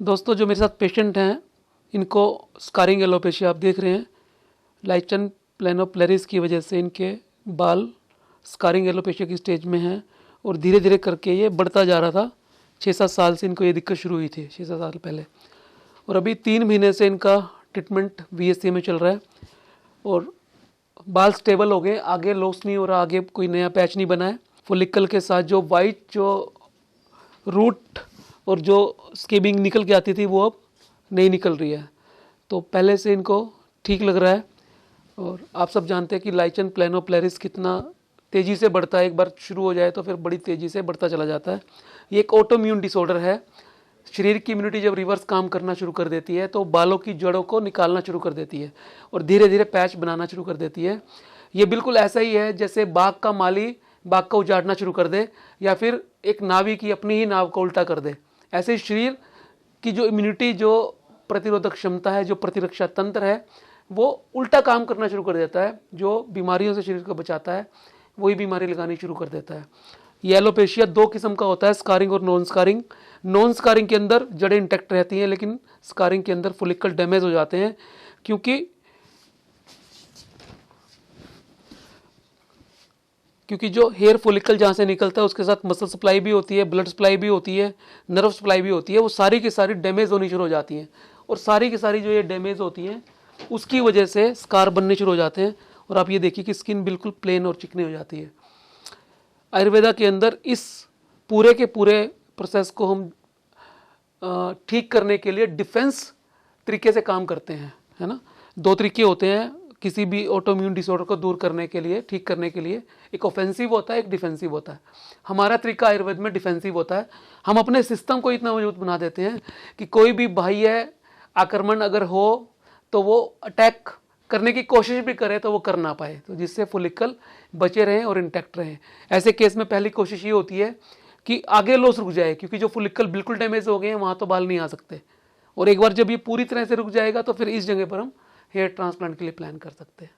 दोस्तों जो मेरे साथ पेशेंट हैं इनको स्कारिंग एलोपेशिया आप देख रहे हैं। लाइचन प्लेनोप्लेरिस की वजह से इनके बाल स्कारिंग एलोपेशिया की स्टेज में हैं और धीरे धीरे करके ये बढ़ता जा रहा था। 6-7 साल से इनको ये दिक्कत शुरू हुई थी, 6-7 साल पहले, और अभी 3 महीने से इनका ट्रीटमेंट VSC में चल रहा है और बाल स्टेबल हो गए, आगे लॉस नहीं हो रहा, आगे कोई नया पैच नहीं बना है। फॉलिकल के साथ जो वाइट जो रूट और जो स्केबिंग निकल के आती थी वो अब नहीं निकल रही है, तो पहले से इनको ठीक लग रहा है। और आप सब जानते हैं कि लाइचन प्लेनोप्लेरिस कितना तेज़ी से बढ़ता है, एक बार शुरू हो जाए तो फिर बड़ी तेज़ी से बढ़ता चला जाता है। ये एक ऑटोइम्यून डिसऑर्डर है। शरीर की इम्यूनिटी जब रिवर्स काम करना शुरू कर देती है तो बालों की जड़ों को निकालना शुरू कर देती है और धीरे धीरे पैच बनाना शुरू कर देती है। ये बिल्कुल ऐसा ही है जैसे बाग का माली बाग को उजाड़ना शुरू कर दे या फिर एक नावी की अपनी ही नाव को उल्टा कर दे। ऐसे ही शरीर की जो इम्यूनिटी, जो प्रतिरोधक क्षमता है, जो प्रतिरक्षा तंत्र है, वो उल्टा काम करना शुरू कर देता है। जो बीमारियों से शरीर को बचाता है वही बीमारी लगानी शुरू कर देता है। ये एलोपेशिया 2 किस्म का होता है, स्कारिंग और नॉन स्कारिंग। नॉन स्कारिंग के अंदर जड़ें इंटैक्ट रहती हैं, लेकिन स्कारिंग के अंदर फॉलिकल डैमेज हो जाते हैं क्योंकि जो हेयर फॉलिकल जहाँ से निकलता है उसके साथ मसल सप्लाई भी होती है, ब्लड सप्लाई भी होती है, नर्व सप्लाई भी होती है, वो सारी की सारी डैमेज होनी शुरू हो जाती हैं और सारी की सारी जो ये डैमेज होती हैं उसकी वजह से स्कार बनने शुरू हो जाते हैं और आप ये देखिए कि स्किन बिल्कुल प्लेन और चिकनी हो जाती है। आयुर्वेदा के अंदर इस पूरे के पूरे प्रोसेस को हम ठीक करने के लिए डिफेंस तरीके से काम करते हैं, है ना। 2 तरीके होते हैं किसी भी ऑटोइम्यून डिसऑर्डर को दूर करने के लिए, ठीक करने के लिए। एक ऑफेंसिव होता है, एक डिफेंसिव होता है। हमारा तरीका आयुर्वेद में डिफेंसिव होता है। हम अपने सिस्टम को इतना मजबूत बना देते हैं कि कोई भी बाह्य आक्रमण अगर हो तो वो अटैक करने की कोशिश भी करे तो वो कर ना पाए, तो जिससे फॉलिकल बचे रहें और इंटैक्ट रहें। ऐसे केस में पहली कोशिश ये होती है कि आगे लॉस रुक जाए, क्योंकि जो फॉलिकल बिल्कुल डैमेज हो गए हैं वहाँ तो बाल नहीं आ सकते। और एक बार जब ये पूरी तरह से रुक जाएगा तो फिर इस जगह पर हम हेयर ट्रांसप्लांट के लिए प्लान कर सकते हैं।